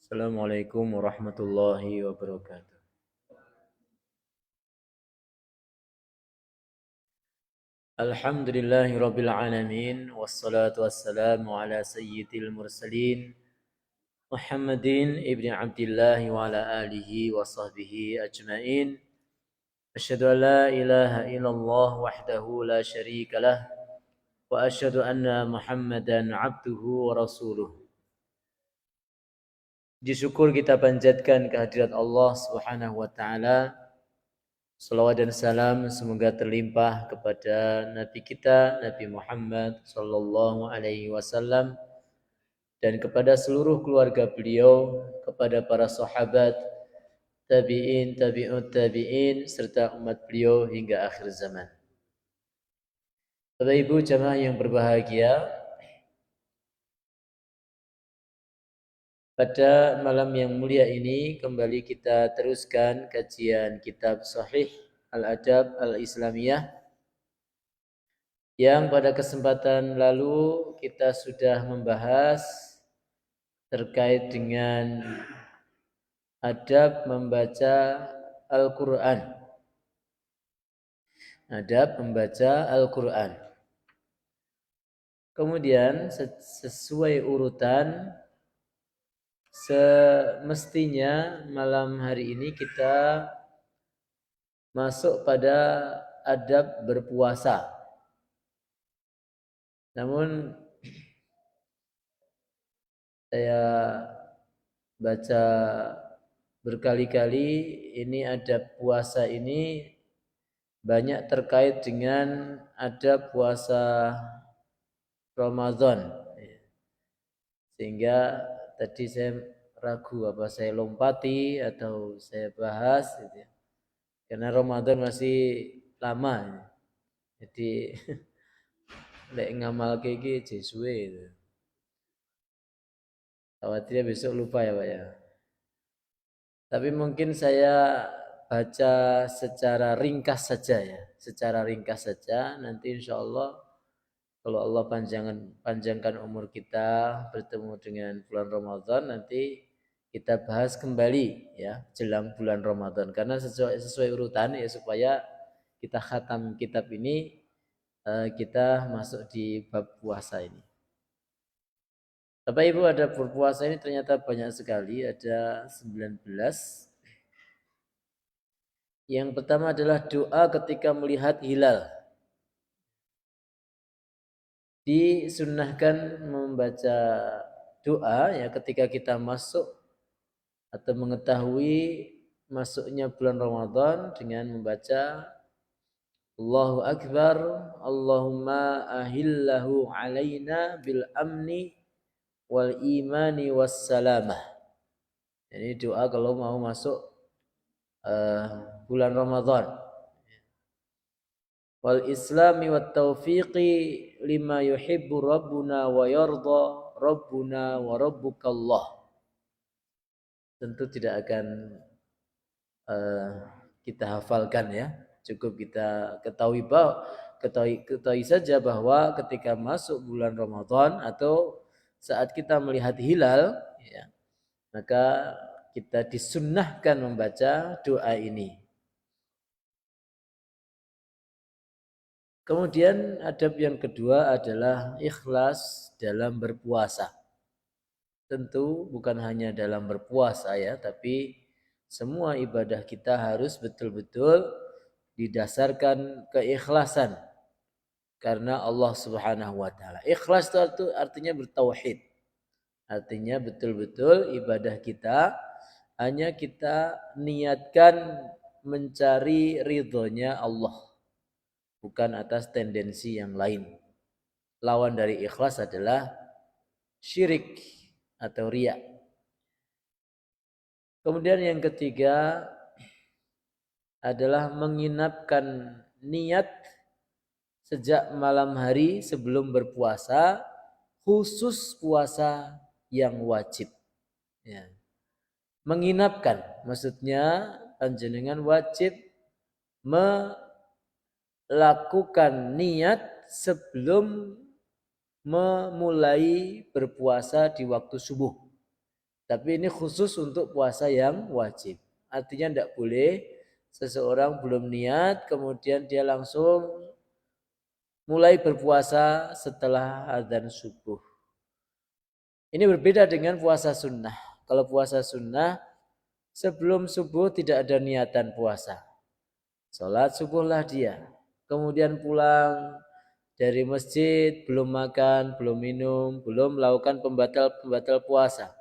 Assalamualaikum warahmatullahi wabarakatuh. Alhamdulillahi rabbil alamin wassalatu wassalamu ala sayyidil mursalin Muhammadin ibni Abdullah wa ala alihi wa sahbihi ajmain. Asyhadu an la ilaha illallah wahdahu la syarika lah wa asyhadu anna Muhammadan abduhu wa rasuluh. Puji syukur kita panjatkan kehadirat Allah Subhanahu wa taala. Salawat dan salam semoga terlimpah kepada Nabi kita Nabi Muhammad sallallahu alaihi wasallam dan kepada seluruh keluarga beliau, kepada para sahabat, tabi'in, tabi'ut tabi'in serta umat beliau hingga akhir zaman. Bapak Ibu jamaah yang berbahagia, pada malam yang mulia ini kembali kita teruskan kajian kitab Sahih Al-Adab Al-Islamiyah yang pada kesempatan lalu kita sudah membahas terkait dengan adab membaca Al-Quran. Adab membaca Al-Quran. Kemudian sesuai urutan, semestinya malam hari ini kita masuk pada adab berpuasa. Namun saya baca berkali-kali ini adab puasa ini banyak terkait dengan adab puasa Ramadan. Sehingga tadi saya ragu apa saya lompati atau saya bahas gitu ya. Karena Ramadan masih lama. Jadi lek ngamal iki jesuwe gitu. Khawatirnya besok lupa ya Pak ya. Tapi mungkin saya baca secara ringkas saja ya. Secara ringkas saja, nanti insya Allah kalau Allah panjangkan umur kita bertemu dengan bulan Ramadan, nanti kita bahas kembali ya jelang bulan Ramadan. Karena sesuai urutan ya supaya kita khatam kitab ini, kita masuk di bab puasa ini. Bapak Ibu, ada berpuasa ini ternyata banyak sekali, ada 19. Yang pertama adalah doa ketika melihat hilal. Disunnahkan membaca doa ya ketika kita masuk atau mengetahui masuknya bulan Ramadan dengan membaca Allahu Akbar, Allahumma ahillahu alaina bil amni wal imani was salamah. Jadi doa kalau mau masuk bulan Ramadan. Wal islami wat taufiqi lima yuhibbu rabbuna wa yarda rabbuna wa rabbukallah. Tentu tidak akan kita hafalkan ya. Cukup kita ketahui saja bahwa ketika masuk bulan Ramadan atau saat kita melihat hilal ya, maka kita disunnahkan membaca doa ini. Kemudian adab yang kedua adalah ikhlas dalam berpuasa. Tentu bukan hanya dalam berpuasa ya, tapi semua ibadah kita harus betul-betul didasarkan keikhlasan karena Allah Subhanahu wa taala. Ikhlas itu artinya bertauhid. Artinya betul-betul ibadah kita hanya kita niatkan mencari ridhonya Allah, bukan atas tendensi yang lain. Lawan dari ikhlas adalah syirik atau riya. Kemudian yang ketiga adalah menginapkan niat sejak malam hari sebelum berpuasa, khusus puasa yang wajib. Ya. Menginapkan, maksudnya panjenengan wajib melakukan niat sebelum memulai berpuasa di waktu subuh. Tapi ini khusus untuk puasa yang wajib. Artinya tidak boleh seseorang belum niat kemudian dia langsung mulai berpuasa setelah adzan subuh. Ini berbeda dengan puasa sunnah. Kalau puasa sunnah sebelum subuh tidak ada niatan puasa. Salat subuhlah dia. Kemudian pulang dari masjid, belum makan, belum minum, belum melakukan pembatal puasa.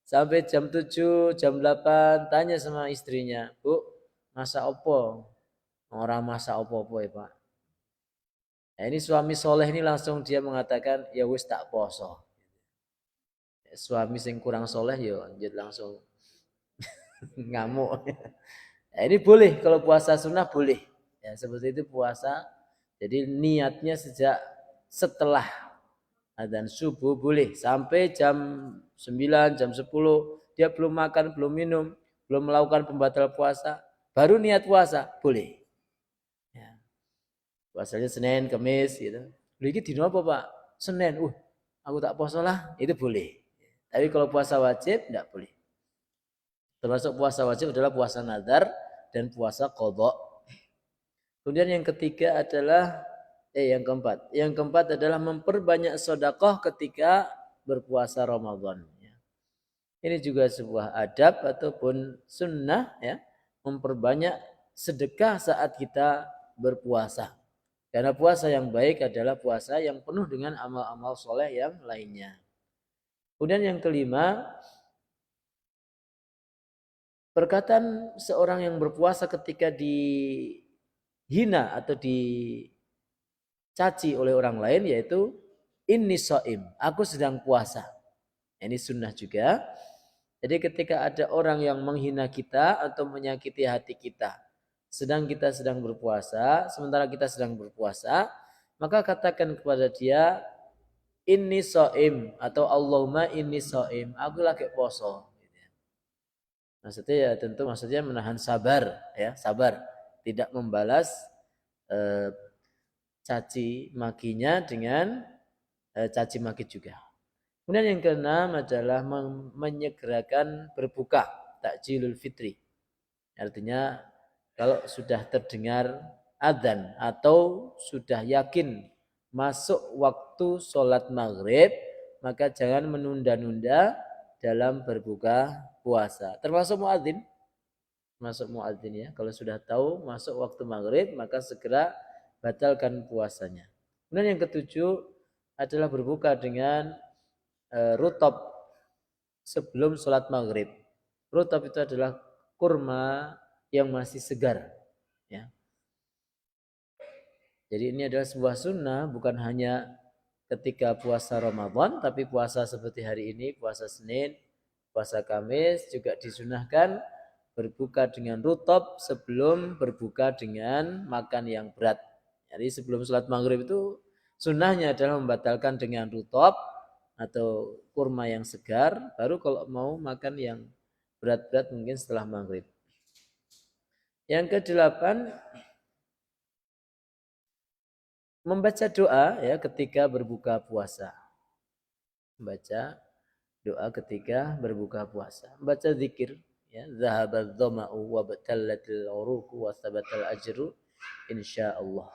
Sampai jam 7, jam 8 tanya sama istrinya, "Bu, masak apa?" Orang masak apa-apa ya, Pak. Nah, ini suami soleh ini langsung dia mengatakan, "Ya wis tak poso." Suami sing kurang soleh ya langsung ngamuk. Nah, ini boleh kalau puasa sunnah boleh. Ya, seperti itu puasa. Jadi niatnya sejak setelah adzan subuh boleh sampai jam 9, jam 10 dia belum makan, belum minum, belum melakukan pembatal puasa, baru niat puasa boleh. Ya. Puasanya Senin, Kamis gitu. Ini dino apa, Pak? Senin. Aku tak puasa lah, itu boleh. Tapi kalau puasa wajib tidak boleh. Termasuk puasa wajib adalah puasa nazar dan puasa qadha. Kemudian yang ketiga adalah yang keempat. Yang keempat adalah memperbanyak sedekah ketika berpuasa Ramadan. Ini juga sebuah adab ataupun sunnah ya, memperbanyak sedekah saat kita berpuasa. Karena puasa yang baik adalah puasa yang penuh dengan amal-amal soleh yang lainnya. Kemudian yang kelima, perkataan seorang yang berpuasa ketika dihina atau dicaci oleh orang lain yaitu inni shaim, aku sedang puasa. Ini sunnah juga. Jadi ketika ada orang yang menghina kita atau menyakiti hati kita, kita sedang berpuasa, sementara kita sedang berpuasa, maka katakan kepada dia inni shaim atau Allahumma inni shaim, aku lagi poso. Maksudnya ya tentu maksudnya menahan sabar ya, sabar, tidak membalas caci makinya dengan caci maki juga. Kemudian yang keenam adalah menyegerakan berbuka, takjilul fitri. Artinya kalau sudah terdengar adzan atau sudah yakin masuk waktu sholat maghrib, maka jangan menunda-nunda dalam berbuka puasa. Termasuk muadzin. Masuk muadzin ya. Kalau sudah tahu masuk waktu maghrib, maka segera batalkan puasanya. Kemudian yang ketujuh adalah berbuka dengan rutab sebelum sholat maghrib. Rutab itu adalah kurma yang masih segar. Ya. Jadi ini adalah sebuah sunnah, bukan hanya ketika puasa Ramadan, tapi puasa seperti hari ini, puasa Senin, puasa Kamis juga disunahkan berbuka dengan rutab sebelum berbuka dengan makan yang berat. Jadi sebelum sholat maghrib itu sunnahnya adalah membatalkan dengan rutab atau kurma yang segar, baru kalau mau makan yang berat-berat mungkin setelah maghrib. Yang kedelapan, membaca doa ya ketika berbuka puasa. Membaca doa ketika berbuka puasa. Membaca zikir ya, zahabadz dhama'u wa batallatil uruqu wa thabatal ajru insyaallah.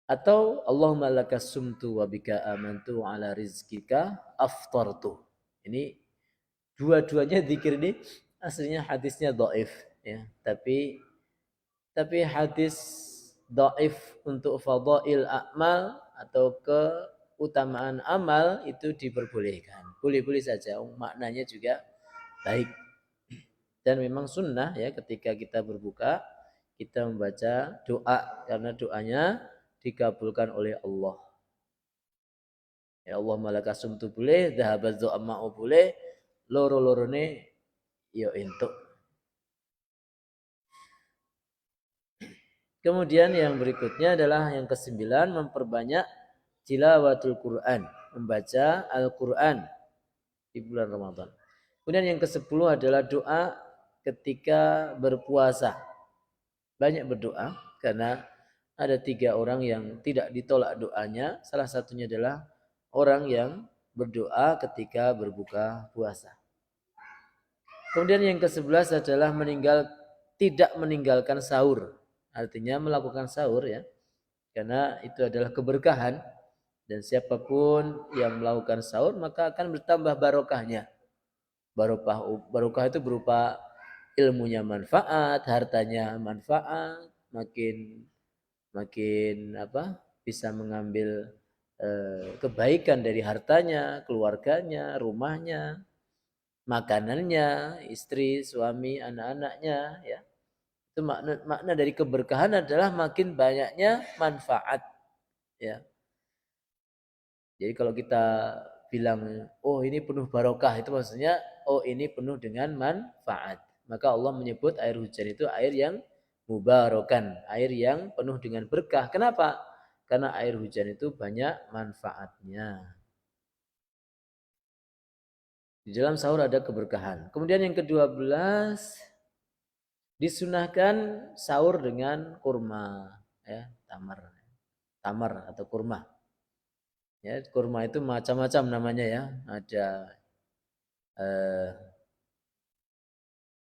Atau Allahumma lakas sumtu wa bika amantu ala rizkika aftartu. Ini dua-duanya zikir ini aslinya hadisnya dhaif ya, tapi hadis dhaif untuk fadail amal atau keutamaan amal itu diperbolehkan. Boleh-boleh saja, maknanya juga baik. Dan memang sunnah ya ketika kita berbuka kita membaca doa karena doanya dikabulkan oleh Allah. Ya Allah malakasum tu boleh, dhahabaz ma'u boleh, loro-lorone yo entuk. Kemudian yang berikutnya adalah yang kesembilan, memperbanyak tilawatul Quran, membaca Al-Quran di bulan Ramadan. Kemudian yang ke-10 adalah doa ketika berpuasa. Banyak berdoa karena ada 3 orang yang tidak ditolak doanya. Salah satunya adalah orang yang berdoa ketika berbuka puasa. Kemudian yang ke-11 adalah tidak meninggalkan sahur. Artinya melakukan sahur ya. Karena itu adalah keberkahan. Dan siapapun yang melakukan sahur maka akan bertambah barokahnya. Barokah itu berupa ilmunya manfaat, hartanya manfaat, makin bisa mengambil kebaikan dari hartanya, keluarganya, rumahnya, makanannya, istri, suami, anak-anaknya ya. Itu makna dari keberkahan adalah makin banyaknya manfaat ya. Jadi kalau kita bilang oh ini penuh barokah itu maksudnya oh ini penuh dengan manfaat. Maka Allah menyebut air hujan itu air yang mubarokan, air yang penuh dengan berkah. Kenapa? Karena air hujan itu banyak manfaatnya. Di dalam sahur ada keberkahan. Kemudian yang ke-12, disunahkan sahur dengan kurma, ya, tamar atau kurma. Ya, kurma itu macam-macam namanya ya. Ada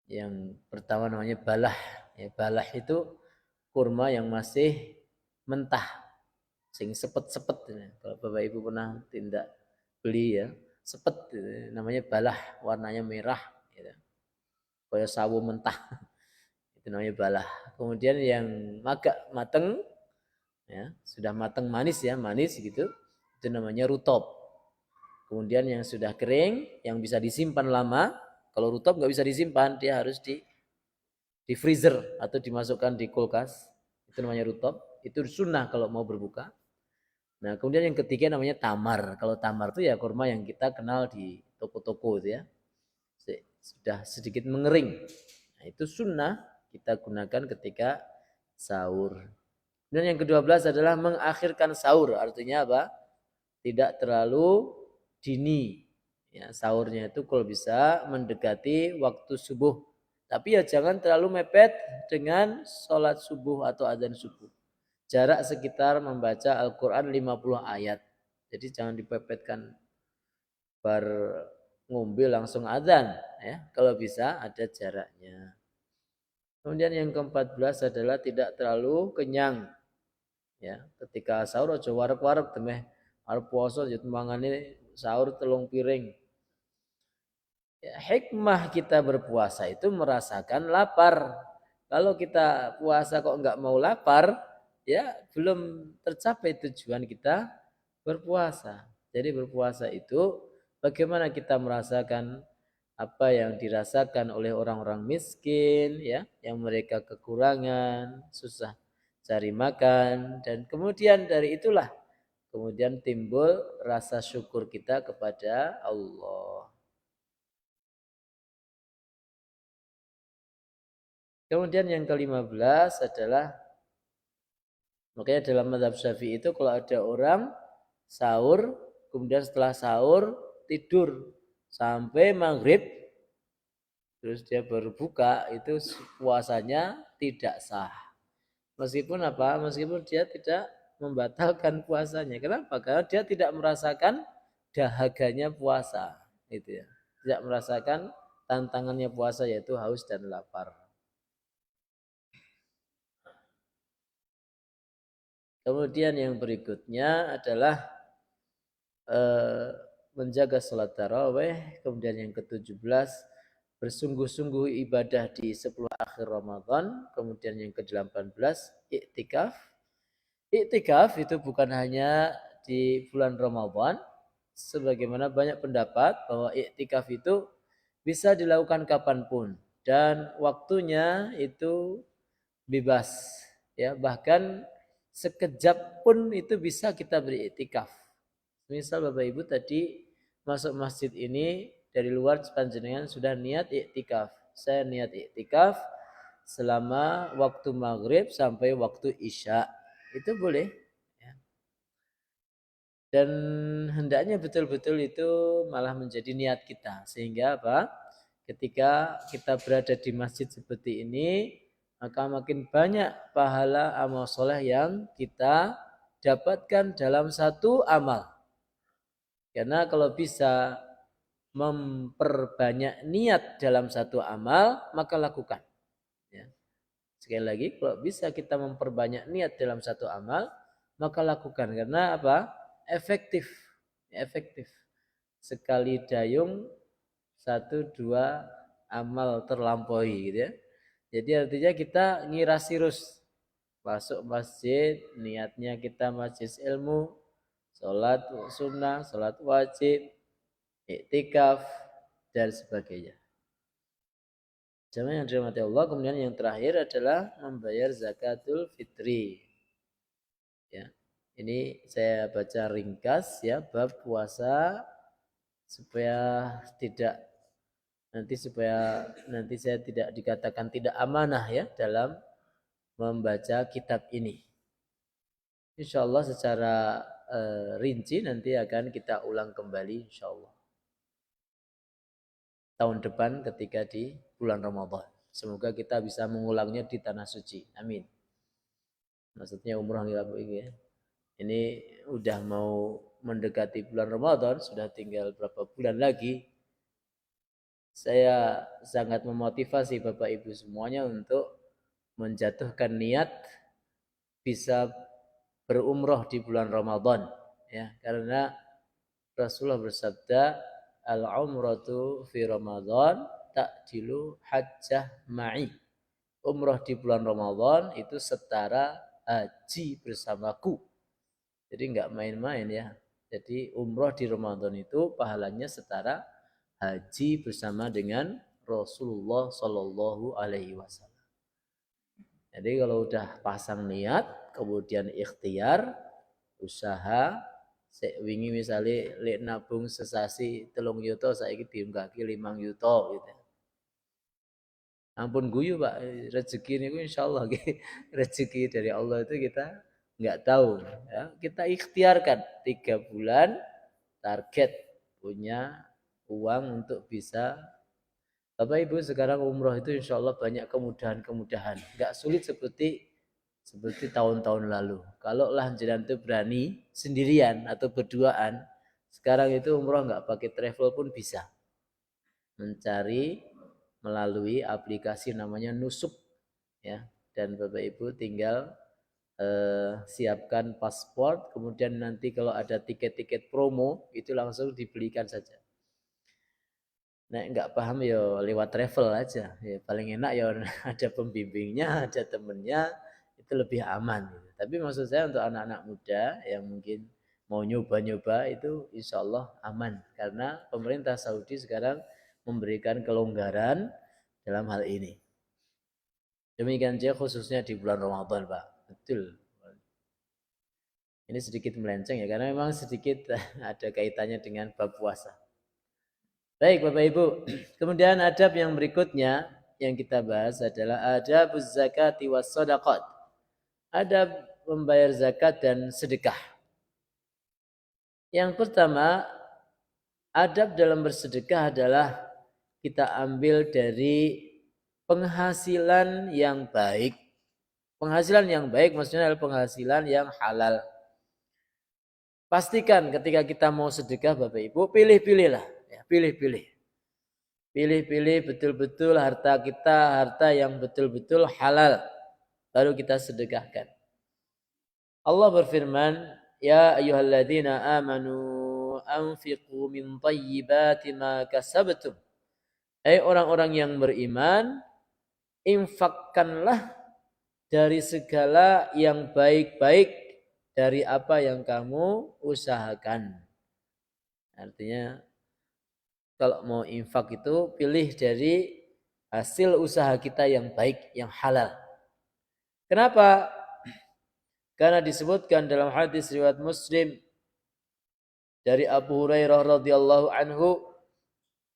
yang pertama namanya balah. Ya, balah itu kurma yang masih mentah, sing sepet-sepet. Kalau Bapak Ibu pernah tindak beli ya, sepet namanya balah, warnanya merah. Gitu. Kayak sawo mentah, itu namanya balah. Kemudian yang agak mateng, ya sudah mateng manis ya, manis gitu, itu namanya rutop. Kemudian yang sudah kering, yang bisa disimpan lama, kalau rutop nggak bisa disimpan, dia harus di freezer atau dimasukkan di kulkas. Itu namanya rutop. Itu sunnah kalau mau berbuka. Nah, kemudian yang ketiga namanya tamar. Kalau tamar itu ya kurma yang kita kenal di toko-toko itu ya. Sudah sedikit mengering. Nah, itu sunnah kita gunakan ketika sahur. Dan yang ke-12 adalah mengakhirkan sahur. Artinya apa? Tidak terlalu dini. Ya, sahurnya itu kalau bisa mendekati waktu subuh. Tapi ya jangan terlalu mepet dengan sholat subuh atau adzan subuh. Jarak sekitar membaca Al-Quran 50 ayat. Jadi jangan dipepetkan bar ngombe langsung adzan. Ya. Kalau bisa ada jaraknya. Kemudian yang ke-14 adalah tidak terlalu kenyang. Ya, ketika sahur aja wareg-wareg temeh arep puasa ya mangane sahur telung piring. Ya, hikmah kita berpuasa itu merasakan lapar. Kalau kita puasa kok enggak mau lapar, ya belum tercapai tujuan kita berpuasa. Jadi berpuasa itu bagaimana kita merasakan apa yang dirasakan oleh orang-orang miskin ya, yang mereka kekurangan, susah cari makan, dan kemudian dari itulah kemudian timbul rasa syukur kita kepada Allah. Kemudian yang ke-15 adalah, makanya dalam mazhab Syafi'i itu kalau ada orang sahur, kemudian setelah sahur tidur sampai maghrib, terus dia baru buka, itu puasanya tidak sah. Meskipun apa? Meskipun dia tidak membatalkan puasanya. Kenapa? Karena dia tidak merasakan dahaganya puasa. Itu ya. Tidak merasakan tantangannya puasa, yaitu haus dan lapar. Kemudian yang berikutnya adalah menjaga salat tarawih. Kemudian yang ke-17, bersungguh-sungguh ibadah di 10 akhir Ramadan. Kemudian yang ke-18, iktikaf. Iktikaf itu bukan hanya di bulan Ramadan, sebagaimana banyak pendapat bahwa iktikaf itu bisa dilakukan kapanpun dan waktunya itu bebas, ya, bahkan sekejap pun itu bisa kita beriktikaf. Misal Bapak Ibu tadi masuk masjid ini dari luar panjenengan sudah niat iktikaf. Saya niat iktikaf selama waktu maghrib sampai waktu isya. Itu boleh. Ya. Dan hendaknya betul-betul itu malah menjadi niat kita. Sehingga apa? Ketika kita berada di masjid seperti ini, maka makin banyak pahala amal soleh yang kita dapatkan dalam satu amal. Karena kalau bisa memperbanyak niat dalam satu amal, maka lakukan. Ya. Sekali lagi, kalau bisa kita memperbanyak niat dalam satu amal, maka lakukan. Karena apa? Efektif. Efektif. Sekali dayung, 1-2 amal terlampaui. Gitu ya. Jadi artinya kita ngiras sirus. Masuk masjid, niatnya kita majelis ilmu, sholat sunnah, sholat wajib, iktikaf, dan sebagainya. Jamaah yang dirahmati Allah. Kemudian yang terakhir adalah membayar zakatul fitri. Ya, ini saya baca ringkas ya bab puasa supaya nanti saya tidak dikatakan tidak amanah ya dalam membaca kitab ini. Insya Allah secara rinci nanti akan kita ulang kembali insya Allah tahun depan ketika di bulan Ramadan. Semoga kita bisa mengulangnya di tanah suci. Amin. Maksudnya umrah ya. Ini udah mau mendekati bulan Ramadan, sudah tinggal berapa bulan lagi. Saya sangat memotivasi Bapak Ibu semuanya untuk menjatuhkan niat bisa berumrah di bulan Ramadan, ya, karena Rasulullah bersabda, al-umratu fi Ramadan ta'dilu hajjah ma'i. Umrah di bulan Ramadan itu setara haji bersamaku. Jadi enggak main-main ya. Jadi umrah di Ramadan itu pahalanya setara haji bersama dengan Rasulullah Shallallahu Alaihi Wasallam. Jadi kalau udah pasang niat, kemudian ikhtiar, usaha, wingi misalnya lek nabung sesasi 3 yuto, saiki diunggahke 5 yuto gitu. Ampun guyu Pak, rezeki niku insyaallah rezeki dari Allah itu kita nggak tahu ya. Kita ikhtiarkan 3 bulan target punya uang untuk bisa. Bapak Ibu sekarang umroh itu insya Allah banyak kemudahan-kemudahan. Nggak sulit seperti tahun-tahun lalu. Kalau lah jenengan itu berani sendirian atau berduaan, sekarang itu umroh nggak pakai travel pun bisa. Mencari melalui aplikasi namanya Nusuk, ya. Dan Bapak Ibu tinggal siapkan paspor, kemudian nanti kalau ada tiket-tiket promo itu langsung dibelikan saja. Nek nggak paham ya lewat travel aja, ya paling enak ya ada pembimbingnya, ada temennya, itu lebih aman. Tapi maksud saya untuk anak-anak muda yang mungkin mau nyoba-nyoba itu insya Allah aman, karena pemerintah Saudi sekarang memberikan kelonggaran dalam hal ini. Demikian juga khususnya di bulan Ramadan Pak, betul. Ini sedikit melenceng ya, karena memang sedikit ada kaitannya dengan bab puasa. Baik Bapak Ibu, kemudian adab yang berikutnya yang kita bahas adalah adabuz zakati was shadaqat. Adab membayar zakat dan sedekah. Yang pertama, adab dalam bersedekah adalah kita ambil dari penghasilan yang baik. Penghasilan yang baik maksudnya adalah penghasilan yang halal. Pastikan ketika kita mau sedekah Bapak Ibu, pilih-pilihlah. Ya, pilih-pilih. Pilih-pilih betul-betul harta kita, harta yang betul-betul halal. Baru kita sedekahkan. Allah berfirman, Ya ayyuhalladzina amanu anfiqu min tayyibati ma kasabtum. Hai orang-orang yang beriman, infakkanlah dari segala yang baik-baik dari apa yang kamu usahakan. Artinya kalau mau infak itu pilih dari hasil usaha kita yang baik, yang halal. Kenapa? Karena disebutkan dalam hadis riwayat Muslim dari Abu Hurairah radhiyallahu anhu,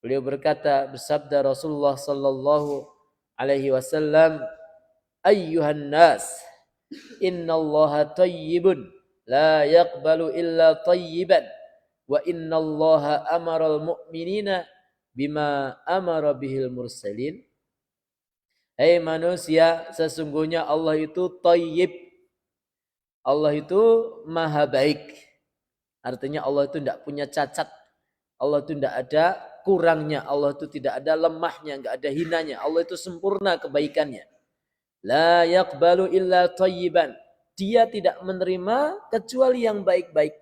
beliau berkata, bersabda Rasulullah sallallahu alaihi wasallam, ayyuhan nas, innallaha tayyibun la yaqbalu illa tayyiban wa innallaha amaral mu'minina bima amara bihil mursalin. Hai manusia, sesungguhnya Allah itu tayyib. Allah itu maha baik. Artinya Allah itu tidak punya cacat. Allah itu tidak ada kurangnya. Allah itu tidak ada lemahnya, tidak ada hinanya. Allah itu sempurna kebaikannya. La yaqbalu illa tayyiban. Dia tidak menerima kecuali yang baik-baik.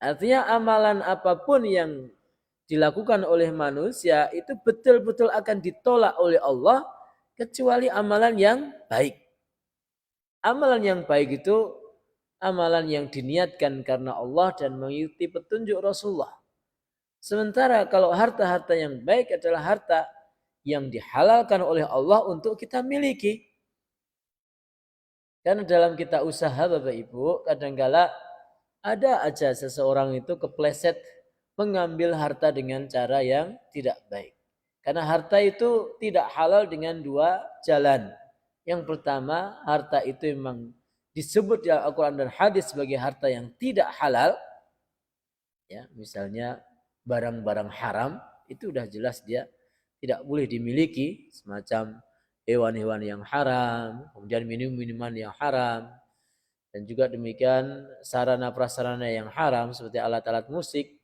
Artinya amalan apapun yang dilakukan oleh manusia itu betul-betul akan ditolak oleh Allah kecuali amalan yang baik. Amalan yang baik itu amalan yang diniatkan karena Allah dan mengikuti petunjuk Rasulullah. Sementara kalau harta-harta yang baik adalah harta yang dihalalkan oleh Allah untuk kita miliki. Karena dalam kita usaha Bapak Ibu, kadangkala ada aja seseorang itu kepleset mengambil harta dengan cara yang tidak baik. Karena harta itu tidak halal dengan dua jalan. Yang pertama, harta itu memang disebut dalam Al-Quran dan hadis sebagai harta yang tidak halal. Ya, misalnya barang-barang haram, itu udah jelas dia tidak boleh dimiliki. Semacam hewan-hewan yang haram, kemudian minuman yang haram. Dan juga demikian sarana prasarana yang haram seperti alat-alat musik.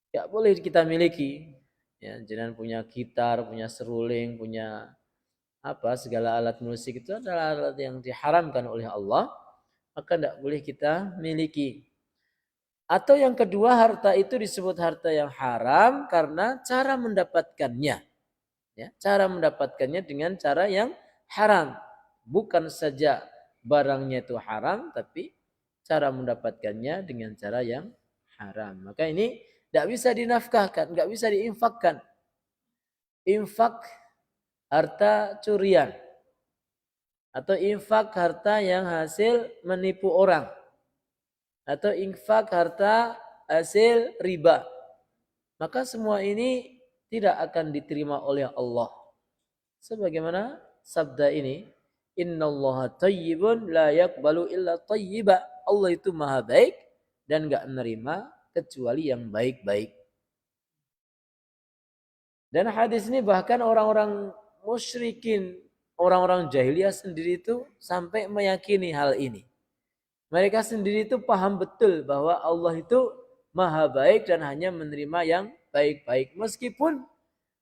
Tidak boleh kita miliki. Ya, jangan punya gitar, punya seruling, punya segala alat musik itu adalah alat yang diharamkan oleh Allah, maka tidak boleh kita miliki. Atau yang kedua, harta itu disebut harta yang haram karena cara mendapatkannya. Ya, cara mendapatkannya dengan cara yang haram. Bukan saja barangnya itu haram, tapi cara mendapatkannya dengan cara yang haram. Maka ini tidak bisa dinafkahkan, tidak bisa diinfakkan. Infak harta curian atau infak harta yang hasil menipu orang atau infak harta hasil riba, maka semua ini tidak akan diterima oleh Allah. Sebagaimana sabda ini, innallaha tayyibun la yaqbalu illa tayyiba. Allah itu maha baik dan enggak menerima kecuali yang baik-baik. Dan hadis ini bahkan orang-orang musyrikin, orang-orang jahiliyah sendiri itu sampai meyakini hal ini. Mereka sendiri itu paham betul bahwa Allah itu maha baik dan hanya menerima yang baik-baik. Meskipun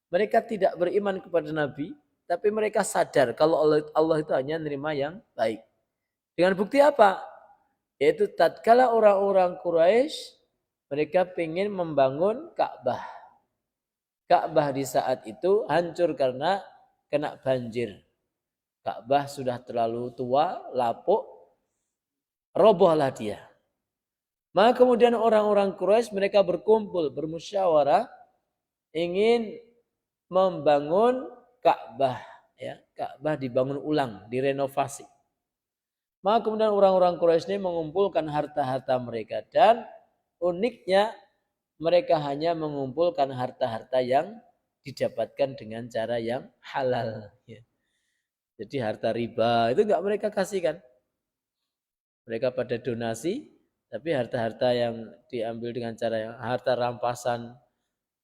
mereka tidak beriman kepada Nabi, tapi mereka sadar kalau Allah itu hanya menerima yang baik. Dengan bukti apa? Yaitu tatkala orang-orang Quraisy mereka ingin membangun Ka'bah. Ka'bah di saat itu hancur karena kena banjir. Ka'bah sudah terlalu tua, lapuk, robohlah dia. Maka kemudian orang-orang Quraisy mereka berkumpul, bermusyawarah ingin membangun Ka'bah, ya. Ka'bah dibangun ulang, direnovasi. Maka kemudian orang-orang Quraisy ini mengumpulkan harta-harta mereka dan uniknya mereka hanya mengumpulkan harta-harta yang didapatkan dengan cara yang halal. Ya. Jadi harta riba itu enggak mereka kasihkan. Mereka pada donasi, tapi harta-harta yang diambil dengan cara yang harta rampasan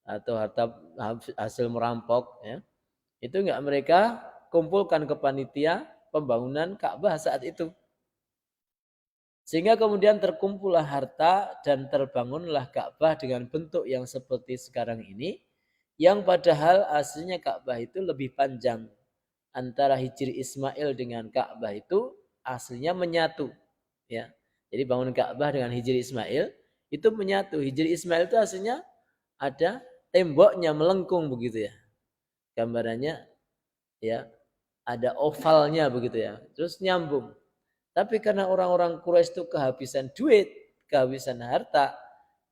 atau harta hasil merampok, ya, itu enggak mereka kumpulkan ke panitia pembangunan Ka'bah saat itu. Sehingga kemudian terkumpullah harta dan terbangunlah Ka'bah dengan bentuk yang seperti sekarang ini, yang padahal aslinya Ka'bah itu lebih panjang. Antara Hijri Ismail dengan Ka'bah itu aslinya menyatu. Ya. Jadi bangun Ka'bah dengan Hijri Ismail itu menyatu. Hijri Ismail itu aslinya ada temboknya melengkung begitu ya. Gambarannya ya ada ovalnya begitu ya. Terus nyambung. Tapi karena orang-orang Quraisy itu kehabisan duit, kehabisan harta,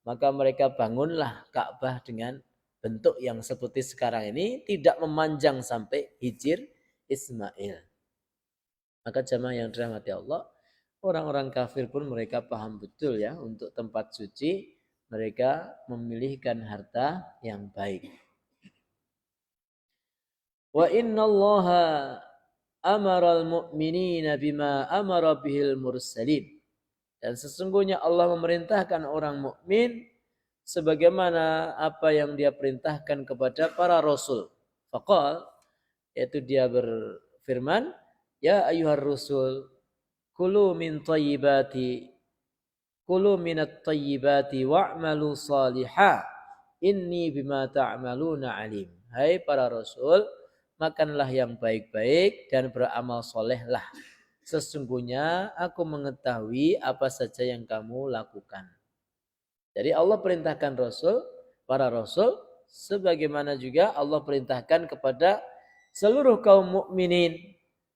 maka mereka bangunlah Ka'bah dengan bentuk yang seperti sekarang ini, tidak memanjang sampai Hijr Ismail. Maka jamaah yang dirahmati Allah, orang-orang kafir pun mereka paham betul ya, untuk tempat suci mereka memilihkan harta yang baik. Wa innallaha amaral mu'minina bima amara bihil mursalin. Dan sesungguhnya Allah memerintahkan orang mukmin sebagaimana apa yang dia perintahkan kepada para rasul. Faqal, yaitu dia berfirman, ya ayyuhar rusul, kulu minat tayyibati wa'malu salihah, inni bima ta'maluna alim. Hai para rasul, makanlah yang baik-baik dan beramal solehlah. Sesungguhnya aku mengetahui apa saja yang kamu lakukan. Jadi Allah perintahkan para rasul, sebagaimana juga Allah perintahkan kepada seluruh kaum mukminin.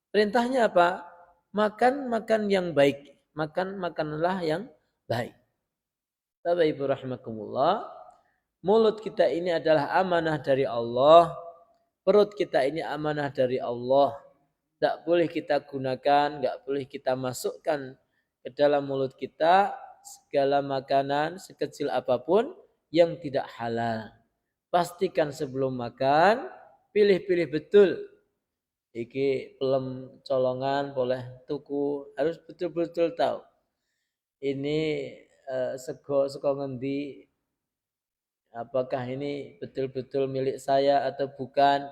Perintahnya apa? Makan yang baik. Makanlah yang baik. Bapak Ibu rahimakumullah, mulut kita ini adalah amanah dari Allah. Perut kita ini amanah dari Allah. Tidak boleh kita gunakan, tidak boleh kita masukkan ke dalam mulut kita segala makanan sekecil apapun yang tidak halal. Pastikan sebelum makan, pilih-pilih betul. Iki pelem colongan boleh tuku, harus betul-betul tahu. Ini sego ngendi, apakah ini betul-betul milik saya atau bukan.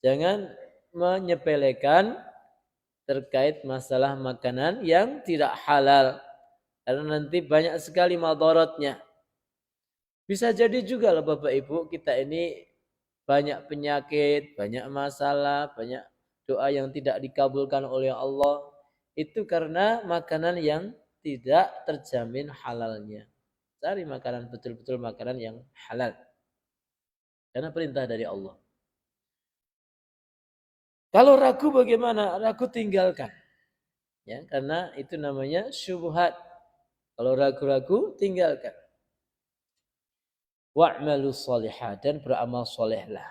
Jangan menyepelekan terkait masalah makanan yang tidak halal, karena nanti banyak sekali madaratnya. Bisa jadi juga loh Bapak Ibu, kita ini banyak penyakit, banyak masalah, banyak doa yang tidak dikabulkan oleh Allah, itu karena makanan yang tidak terjamin halalnya. Cari makanan betul-betul makanan yang halal, karena perintah dari Allah. Kalau ragu bagaimana? Ragu tinggalkan. Ya, karena itu namanya syubhat. Kalau ragu-ragu tinggalkan. Wa'malu sholihah, dan beramal solehlah.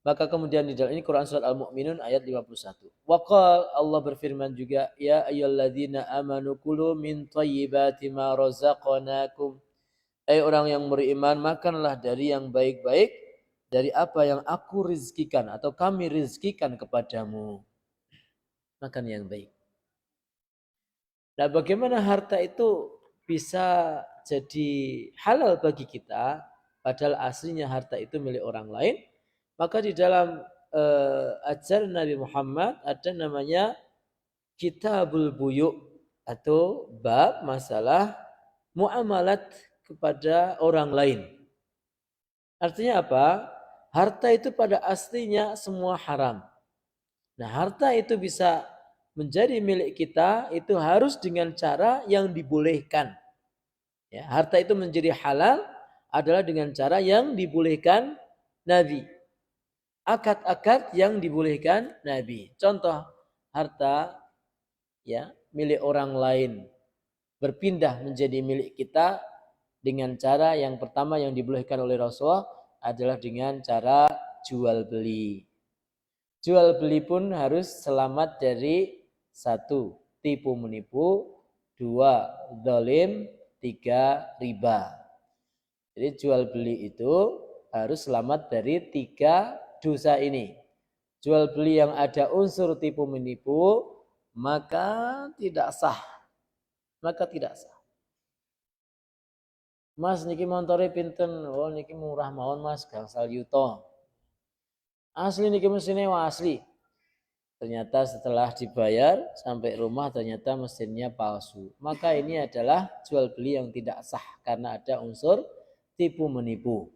Maka kemudian di dalam ini Quran surat Al-Mu'minun ayat 51. Waqal, Allah berfirman juga, ya ayyuhalladzina amanu kulu min thayyibati ma razaqnakum. Hai orang yang beriman, makanlah dari yang baik-baik dari apa yang aku rizkikan atau kami rizkikan kepadamu. Makan yang baik. Nah, bagaimana harta itu bisa jadi halal bagi kita, padahal aslinya harta itu milik orang lain? Maka di dalam ajaran Nabi Muhammad ada namanya Kitabul Buyu' atau bab masalah muamalat kepada orang lain. Artinya apa? Harta itu pada aslinya semua haram. Nah, harta itu bisa menjadi milik kita itu harus dengan cara yang dibolehkan. Ya, harta itu menjadi halal adalah dengan cara yang dibolehkan Nabi. Akad-akad yang dibolehkan Nabi. Contoh, harta ya milik orang lain berpindah menjadi milik kita dengan cara yang pertama yang dibolehkan oleh Rasulullah adalah dengan cara jual beli. Jual beli pun harus selamat dari 1. Tipu menipu, 2. Zalim, 3. Riba. Jadi jual beli itu harus selamat dari 3 dosa ini. Jual beli yang ada unsur tipu menipu maka tidak sah. Maka tidak sah. Mas niki montore pinten? Oh niki murah mawon Mas, gangsal yuto. Asli niki mesinnya asli. Ternyata setelah dibayar sampai rumah ternyata mesinnya palsu. Maka ini adalah jual beli yang tidak sah karena ada unsur tipu menipu.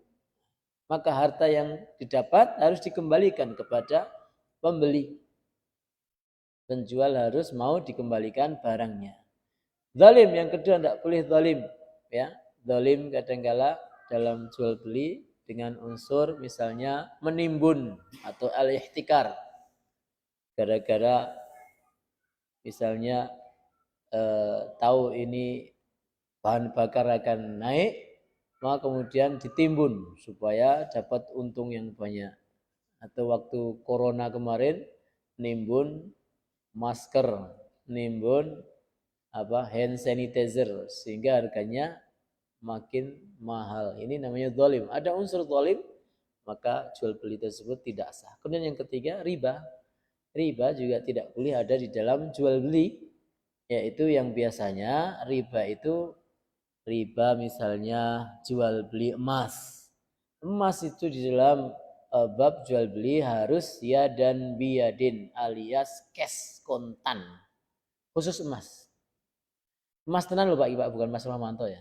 Maka harta yang didapat harus dikembalikan kepada pembeli. Penjual harus mau dikembalikan barangnya. Zalim yang kedua tidak boleh zalim, ya. Zalim kadangkala dalam jual beli dengan unsur misalnya menimbun atau al-ihtikar. Gara-gara misalnya tahu ini bahan bakar akan naik, maka kemudian ditimbun supaya dapat untung yang banyak. Atau waktu corona kemarin nimbun masker, nimbun hand sanitizer sehingga harganya makin mahal. Ini namanya zalim. Ada unsur zalim, maka jual beli tersebut tidak sah. Kemudian yang ketiga, riba. Riba juga tidak boleh ada di dalam jual beli, yaitu yang biasanya riba itu riba misalnya jual beli emas. Emas itu di dalam bab jual beli harus ya dan biyadin alias cash kontan. Khusus emas. Emas tenan loh Pak Ibu, bukan Mas Rahmanto ya.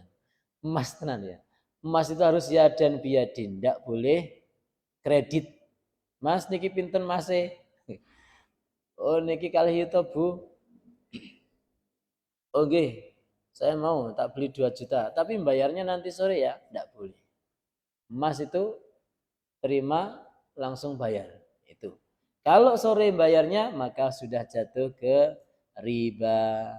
Emas tenan ya. Emas itu harus ya dan biyadin, tidak boleh kredit. Mas niki pinten masih? Oh niki kali itu Bu. Oke, saya mau tak beli 2 juta, tapi bayarnya nanti sore ya, tidak boleh. Emas itu terima langsung bayar itu. Kalau sore bayarnya maka sudah jatuh ke riba.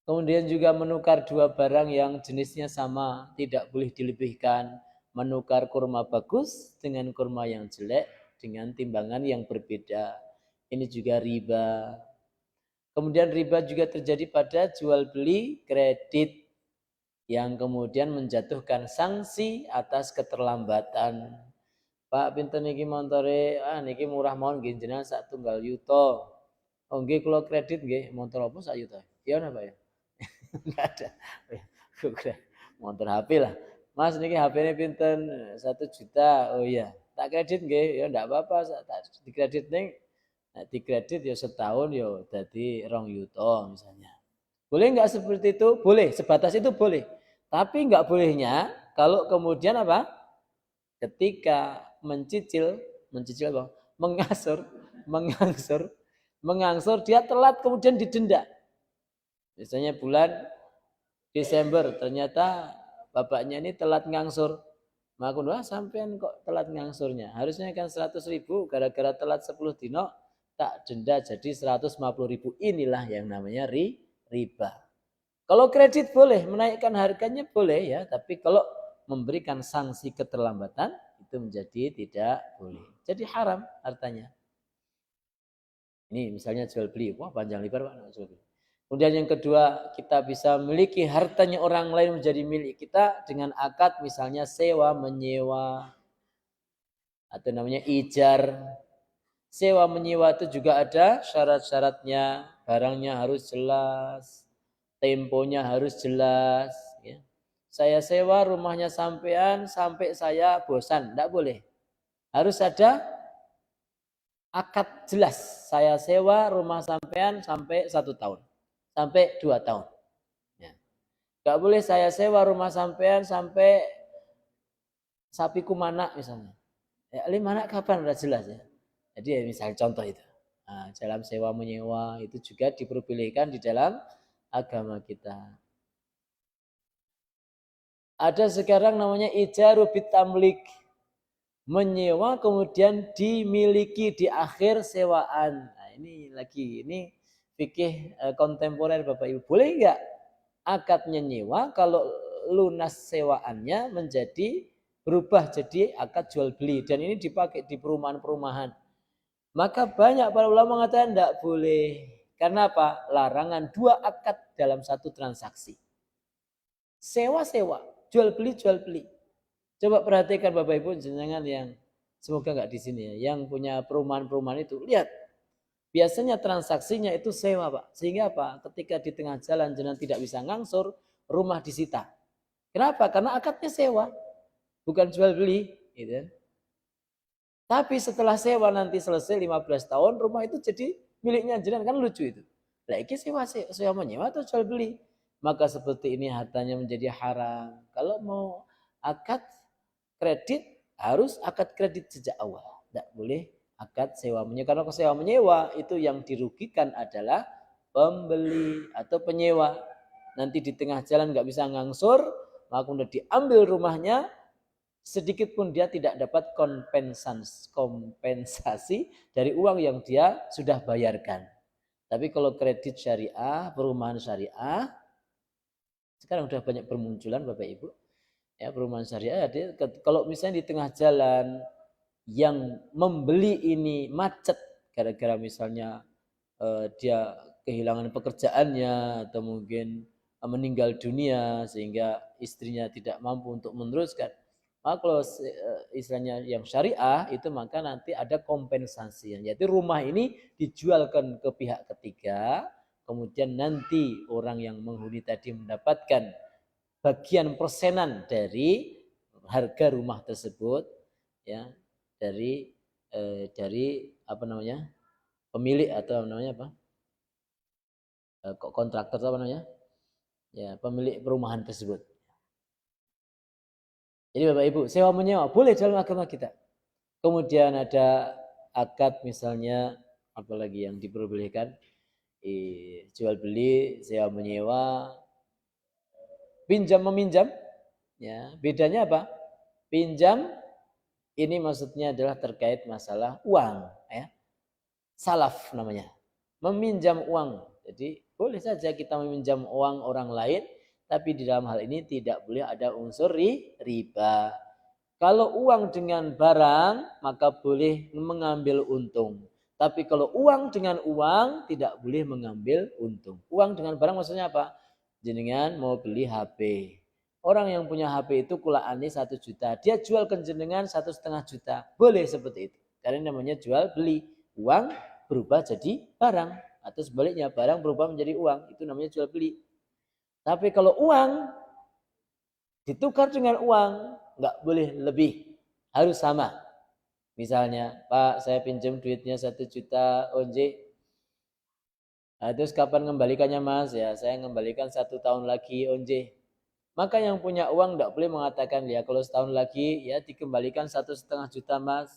Kemudian juga menukar 2 barang yang jenisnya sama, tidak boleh dilebihkan. Menukar kurma bagus dengan kurma yang jelek dengan timbangan yang berbeda. Ini juga riba. Kemudian riba juga terjadi pada jual beli kredit yang kemudian menjatuhkan sanksi atas keterlambatan. Pak pinten niki montore niki murah mawon nggih jenengan sak tunggal yuto. Oh nggih kula kredit nggih, montor apa sak yuto? Ya napa ya? Enggak ada. Motor HP lah. Mas niki HP-ne pinten? 1 juta. Oh iya. Tak kredit nggih. Ya enggak apa-apa, tak dikredit ning dikredit ya setahun ya dadi 2 yuto misalnya. Boleh enggak seperti itu? Boleh, sebatas itu boleh. Tapi enggak bolehnya kalau kemudian apa? Ketika mencicil apa? Mengangsur dia telat kemudian didenda. Misalnya bulan Desember ternyata bapaknya ini telat ngangsur. Maka wah sampean kok telat ngangsurnya. Harusnya kan 100.000 gara-gara telat 10 dino tak denda jadi 150.000. Inilah yang namanya riba. Kalau kredit boleh, menaikkan harganya boleh ya, tapi kalau memberikan sanksi keterlambatan itu menjadi tidak boleh. Jadi haram hartanya. Ini misalnya jual beli, wah panjang lebar Pak jual beli. Kemudian yang kedua, kita bisa memiliki hartanya orang lain menjadi milik kita dengan akad misalnya sewa menyewa atau namanya ijar. Sewa menyewa itu juga ada syarat-syaratnya, barangnya harus jelas, temponya harus jelas. Ya. Saya sewa rumahnya sampean sampai saya bosan, tidak boleh. Harus ada akad jelas. Saya sewa rumah sampean sampai 1 tahun. Sampai 2 tahun. Ya. Gak boleh saya sewa rumah sampean sampai sapi kumana misalnya. Ya, mana kapan udah jelas ya. Jadi ya, misalnya contoh itu. Nah, dalam sewa menyewa itu juga diperbolehkan di dalam agama kita. Ada sekarang namanya ijaru bitamlik. Menyewa kemudian dimiliki di akhir sewaan. Nah, ini fikih kontemporer Bapak Ibu. Boleh enggak akadnya nyewa kalau lunas sewaannya berubah jadi akad jual beli dan ini dipakai di perumahan-perumahan. Maka banyak para ulama mengatakan enggak boleh. Karena apa? Larangan 2 akad dalam 1 transaksi. Sewa-sewa. Jual beli. Coba perhatikan Bapak Ibu jenengan yang semoga nggak di sini ya, yang punya perumahan-perumahan itu, lihat. Biasanya transaksinya itu sewa, Pak. Sehingga apa? Ketika di tengah jalan jenengan tidak bisa ngangsur, rumah disita. Kenapa? Karena akadnya sewa, bukan jual beli, gitu. Tapi setelah sewa nanti selesai 15 tahun, rumah itu jadi miliknya jenengan, kan lucu itu. Lagi sewa menyewa atau jual beli? Maka seperti ini hartanya menjadi haram. Kalau mau akad kredit, harus akad kredit sejak awal. Tidak boleh akad sewa menyewa. Karena sewa menyewa itu yang dirugikan adalah pembeli atau penyewa. Nanti di tengah jalan nggak bisa ngangsur, maka udah diambil rumahnya, sedikit pun dia tidak dapat kompensasi dari uang yang dia sudah bayarkan. Tapi kalau kredit syariah, perumahan syariah, sekarang sudah banyak bermunculan Bapak Ibu. Ya, perumahan syariah, kalau misalnya di tengah jalan yang membeli ini macet gara-gara misalnya dia kehilangan pekerjaannya atau mungkin meninggal dunia sehingga istrinya tidak mampu untuk meneruskan, maka kalau istilahnya yang syariah itu maka nanti ada kompensasi, yaitu rumah ini dijualkan ke pihak ketiga, kemudian nanti orang yang menghuni tadi mendapatkan bagian persenan dari harga rumah tersebut, ya, dari apa namanya, pemilik atau namanya apa, kontraktor apa namanya, ya, pemilik perumahan tersebut. Jadi Bapak Ibu, sewa menyewa boleh dalam agama kita. Kemudian ada akad misalnya, apalagi yang diperbolehkan, jual beli, sewa menyewa, pinjam meminjam, ya, bedanya apa? Pinjam ini maksudnya adalah terkait masalah uang, ya. Salaf namanya, meminjam uang. Jadi boleh saja kita meminjam uang orang lain, tapi di dalam hal ini tidak boleh ada unsur riba. Kalau uang dengan barang, maka boleh mengambil untung. Tapi kalau uang dengan uang, tidak boleh mengambil untung. Uang dengan barang maksudnya apa? Jenengan mau beli HP. Orang yang punya HP itu kulaannya 1 juta. Dia jual ke jenengan 1,5 juta. Boleh seperti itu. Karena namanya jual beli. Uang berubah jadi barang. Atau sebaliknya barang berubah menjadi uang. Itu namanya jual beli. Tapi kalau uang ditukar dengan uang, nggak boleh lebih. Harus sama. Misalnya, Pak, saya pinjam duitnya 1 juta OJ. Nah, terus kapan mengembalikannya Mas? Ya, saya mengembalikan 1 tahun lagi OJ. Maka yang punya uang tidak boleh mengatakan, ya kalau setahun lagi ya dikembalikan 1,5 juta Mas.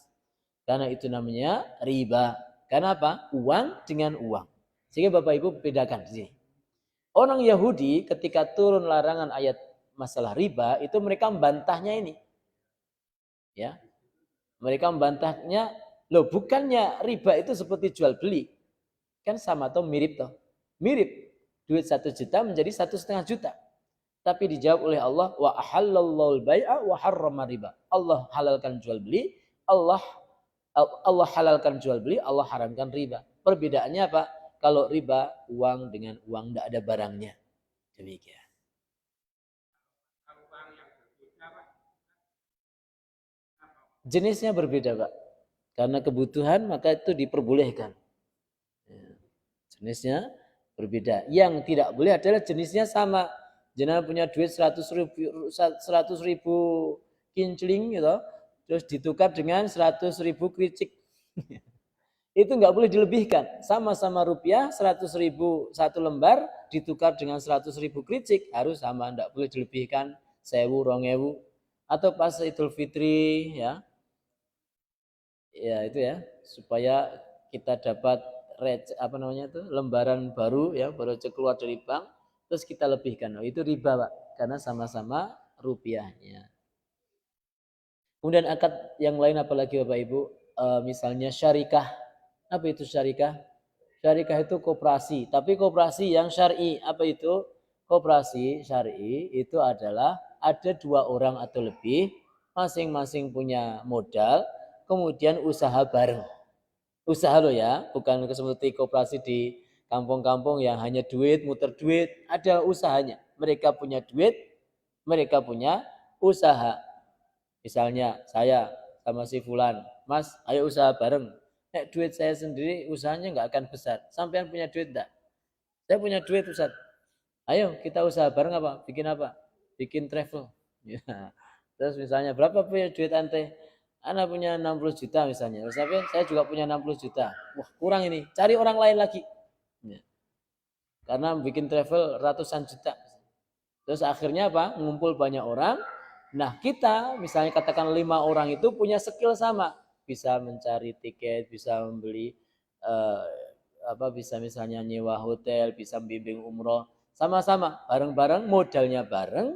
Karena itu namanya riba. Karena apa? Uang dengan uang. Sehingga Bapak Ibu bedakan di sini. Orang Yahudi ketika turun larangan ayat masalah riba, itu mereka membantahnya ini. Ya. Mereka membantahnya, loh bukannya riba itu seperti jual beli. Kan sama atau mirip toh. Mirip. Duit 1 juta menjadi 1,5 juta. Tapi dijawab oleh Allah, wa ahallallahu al-bai'a wa harrama riba. Allah halalkan jual beli, Allah halalkan jual beli, Allah haramkan riba. Perbedaannya apa? Kalau riba uang dengan uang, tidak ada barangnya. Demikian. Jenisnya berbeda, Pak. Karena kebutuhan maka itu diperbolehkan. Jenisnya berbeda. Yang tidak boleh adalah jenisnya sama. Jenengan punya duit 100.000 kincling gitu, terus ditukar dengan 100.000 kricik. Itu nggak boleh dilebihkan. Sama-sama rupiah 100.000 satu lembar ditukar dengan 100.000 kricik, harus sama, nggak boleh dilebihkan 1.000, 2.000. Atau pas Idul Fitri, ya. Ya itu ya, supaya kita dapat apa namanya itu, lembaran baru ya, baru keluar dari bank, terus kita lebihkan. Oh, itu riba, Pak, karena sama-sama rupiahnya. Kemudian akad yang lain apalagi Bapak Ibu, misalnya syarikah. Apa itu syarikah? Syarikah itu koperasi, tapi koperasi yang syar'i. Apa itu? Koperasi syar'i itu adalah ada 2 orang atau lebih, masing-masing punya modal, kemudian usaha bareng. Usaha loh ya, bukan seperti koperasi di kampung-kampung yang hanya duit, muter duit. Ada usahanya. Mereka punya duit, Mereka punya usaha. Misalnya saya sama si Fulan, Mas, ayo usaha bareng. Duit saya sendiri usahanya nggak akan besar. Sampean punya duit enggak? Saya punya duit, Ustaz. Ayo kita usaha bareng apa? Bikin apa? Bikin travel. Ya. Terus misalnya berapa punya duit ante? Anda punya 60 juta misalnya. Terus saya juga punya 60 juta. Wah kurang ini. Cari orang lain lagi. Ya. Karena bikin travel ratusan juta. Terus akhirnya apa? Ngumpul banyak orang. Nah kita misalnya katakan 5 orang itu punya skill sama. Bisa mencari tiket, bisa membeli eh, bisa misalnya nyewa hotel, bisa bimbing umroh. Sama-sama, bareng-bareng, modalnya bareng.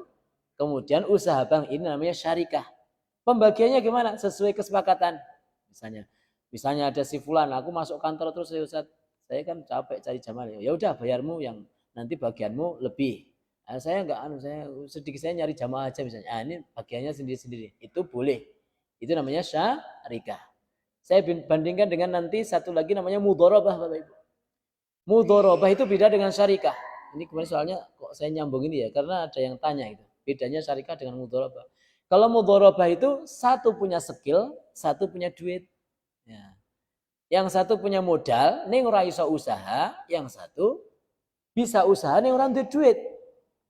Kemudian usaha bank ini namanya syarikah. Pembagiannya gimana? Sesuai kesepakatan. Misalnya ada si Fulan, aku masuk kantor terus ya Ustaz, saya kan capek cari jamaah. Ya udah bayarmu yang nanti bagianmu lebih. Nah, saya enggak saya sedikit saya nyari jamaah aja misalnya. Ah, ini bagiannya sendiri-sendiri. Itu boleh. Itu namanya syarikah. Saya bandingkan dengan nanti satu lagi namanya mudharabah Bapak Ibu. Mudharabah itu beda dengan syarikah. Ini kemarin soalnya kok saya nyambung ini ya, karena ada yang tanya itu. Bedanya syarikah dengan mudharabah. Kalau mudharabah itu satu punya skill, satu punya duit. Ya. Yang satu punya modal, ning ora iso usaha, yang satu bisa usaha ning ora duit.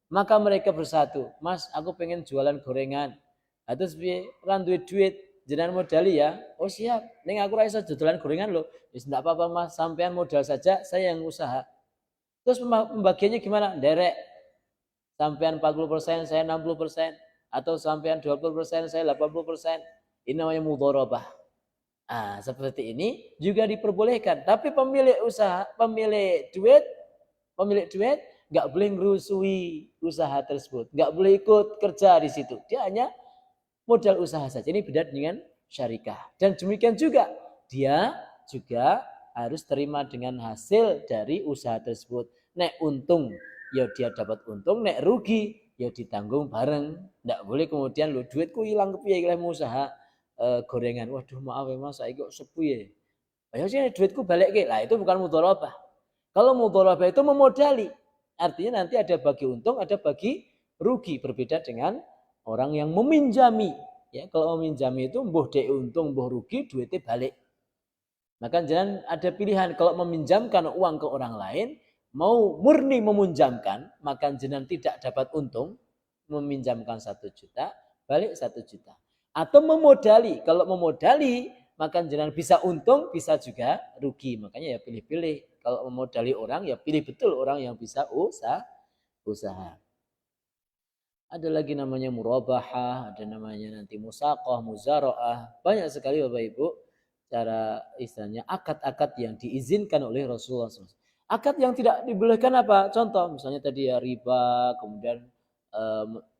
Maka mereka bersatu. Mas, aku pengen jualan gorengan. Terus piye? Ora duit, jenengan modali ya. Oh siap. Ning aku ora iso jualan gorengan loh. Wis enggak apa-apa Mas, sampean modal saja, saya yang usaha. Terus pembagiannya gimana? Derek. Sampean 40%, saya 60%. Atau sampean 20%, saya 80%. Ini namanya mudharabah. Ah, seperti ini juga diperbolehkan. Tapi pemilik usaha, pemilik duit nggak boleh ngerusui usaha tersebut, nggak boleh ikut kerja di situ. Dia hanya modal usaha saja. Ini beda dengan syarikah. Dan demikian juga dia juga harus terima dengan hasil dari usaha tersebut. Nek untung, ya dia dapat untung. Nek rugi, ya ditanggung bareng. Nggak boleh kemudian lo duitku hilang kepiye oleh usaha gorengan. Waduh maaf ya mas, saya kok sepuh ya. Ya sih duitku balik ke. Lah itu bukan mudharabah. Kalau mudharabah itu memodali. Artinya nanti ada bagi untung, ada bagi rugi. Berbeda dengan orang yang meminjami. Ya, kalau meminjami itu mbuh dek untung, mbuh rugi, duitnya balik. Maka jangan ada pilihan kalau meminjamkan uang ke orang lain, mau murni meminjamkan, maka jangan tidak dapat untung, meminjamkan 1 juta, balik 1 juta. Atau memodali, kalau memodali, maka jangan bisa untung, bisa juga rugi. Makanya ya pilih-pilih. Kalau memodali orang, ya pilih betul orang yang bisa usaha. Ada lagi namanya murabahah, ada namanya nanti musaqah, muzara'ah. Banyak sekali Bapak Ibu cara istilahnya akad-akad yang diizinkan oleh Rasulullah SAW. Akad yang tidak dibolehkan apa? Contoh misalnya tadi ya riba, kemudian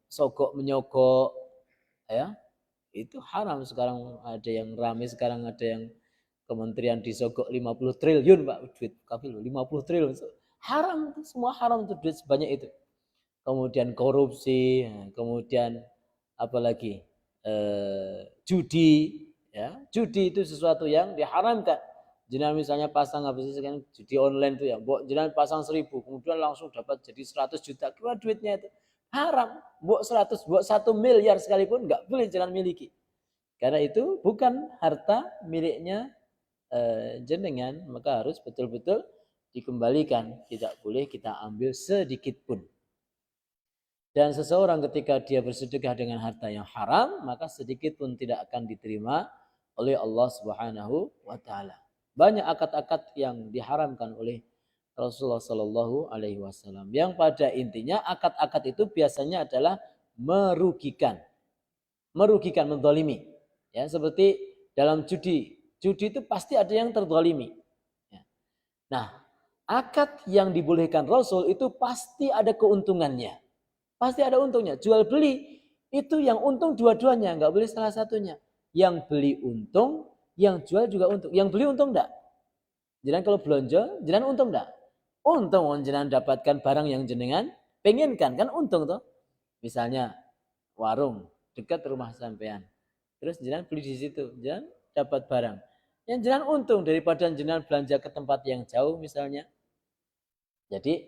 sogok menyogok, ya itu haram. Sekarang ada yang ramai, sekarang ada yang kementerian disogok 50 triliun Pak, duit kafir 50 triliun. Haram, semua haram itu duit sebanyak itu. Kemudian korupsi, kemudian apalagi judi, ya judi itu sesuatu yang diharamkan. Jangan misalnya pasang apa sih kan judi online itu ya, jangan pasang 1.000 kemudian langsung dapat jadi 100 juta, kira duitnya itu haram. 100, 1 miliar sekalipun nggak boleh jangan miliki, karena itu bukan harta miliknya jenengan, maka harus betul-betul dikembalikan, tidak boleh kita ambil sedikit pun. Dan seseorang ketika dia bersedekah dengan harta yang haram, maka sedikit pun tidak akan diterima oleh Allah Subhanahu wa taala. Banyak akad-akad yang diharamkan oleh Rasulullah Sallallahu Alaihi Wasallam. Yang pada intinya akad-akad itu biasanya adalah merugikan, mendolimi. Ya, seperti dalam judi itu pasti ada yang terdolimi. Ya. Nah, akad yang dibolehkan Rasul itu pasti ada keuntungannya. Pasti ada untungnya. Jual beli itu yang untung dua-duanya, nggak boleh salah satunya. Yang beli untung, yang jual juga untung. Yang beli untung enggak? Jenengan kalau belanja, jenengan untung enggak? Untung jenengan dapatkan barang yang jenengan pengenkan, kan untung toh. Misalnya warung dekat rumah sampean. Terus jenengan beli di situ, jenengan dapat barang. Yang jenengan untung daripada jenengan belanja ke tempat yang jauh misalnya. Jadi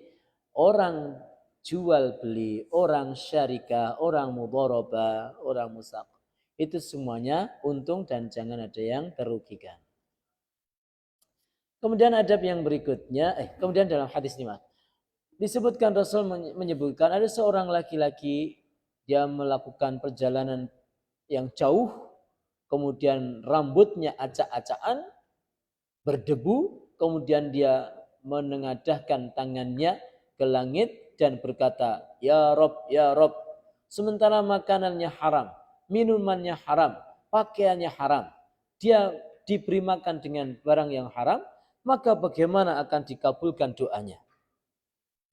orang jual beli, orang syarikah, orang mudharabah, orang musaq. Itu semuanya untung dan jangan ada yang terugikan. Kemudian adab yang berikutnya, kemudian dalam hadis ini disebutkan Rasul menyebutkan ada seorang laki-laki dia melakukan perjalanan yang jauh, kemudian rambutnya acak-acakan, berdebu, kemudian dia menengadahkan tangannya ke langit dan berkata, "Ya Rob, ya Rob." Sementara makanannya haram, minumannya haram, pakaiannya haram, dia diberi makan dengan barang yang haram, maka bagaimana akan dikabulkan doanya?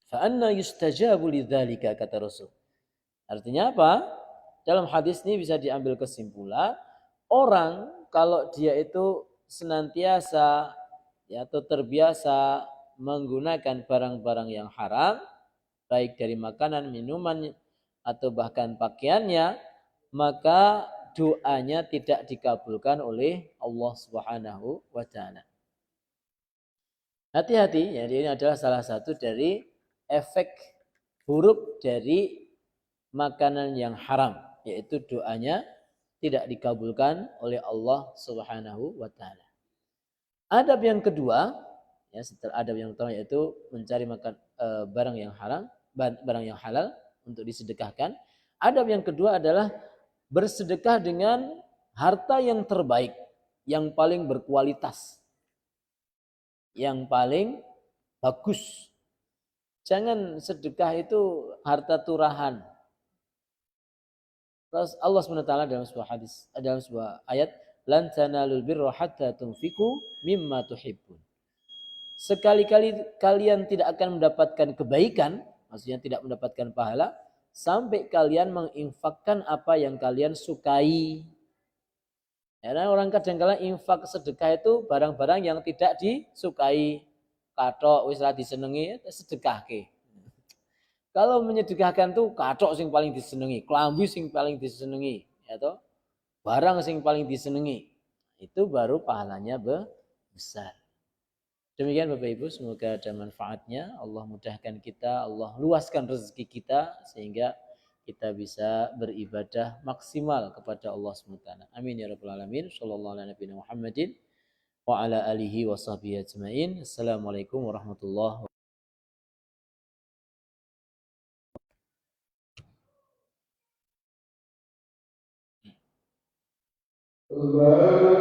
Fa'anna yustajabu lidzalika, kata Rasul. Artinya apa? Dalam hadis ini bisa diambil kesimpulan, orang kalau dia itu senantiasa atau terbiasa menggunakan barang-barang yang haram, baik dari makanan, minuman, atau bahkan pakaiannya, maka doanya tidak dikabulkan oleh Allah Subhanahu wa taala. Hati-hati, jadi ini adalah salah satu dari efek buruk dari makanan yang haram, yaitu doanya tidak dikabulkan oleh Allah Subhanahu wa taala. Adab yang kedua, setelah adab yang pertama yaitu mencari makan barang yang haram, barang yang halal untuk disedekahkan. Adab yang kedua adalah bersedekah dengan harta yang terbaik, yang paling berkualitas, yang paling bagus. Jangan sedekah itu harta turahan. Allah SWT dalam sebuah hadis, dalam sebuah ayat, lan tanalul birra hatta tunfiqu mimma tuhibbun. Sekali-kali kalian tidak akan mendapatkan kebaikan, maksudnya tidak mendapatkan pahala, sampai kalian menginfakkan apa yang kalian sukai. Karena orang kadang-kala infak sedekah itu barang-barang yang tidak disukai. Kathok wis ra disenengi, sedekah ke. Kalau menyedekahkan tuh kathok sing paling disenengi, klambi sing paling disenengi, ya toh? Barang sing paling disenengi. Itu baru pahalanya besar. Demikian Bapak Ibu, semoga ada manfaatnya. Allah mudahkan kita, Allah luaskan rezeki kita sehingga kita bisa beribadah maksimal kepada Allah SWT. Amin ya rabbal alamin. Shallallahu ala nabiyina Muhammadin wa ala alihi wa sahbihi ajmain. Assalamualaikum warahmatullahi wabarakatuh. Allah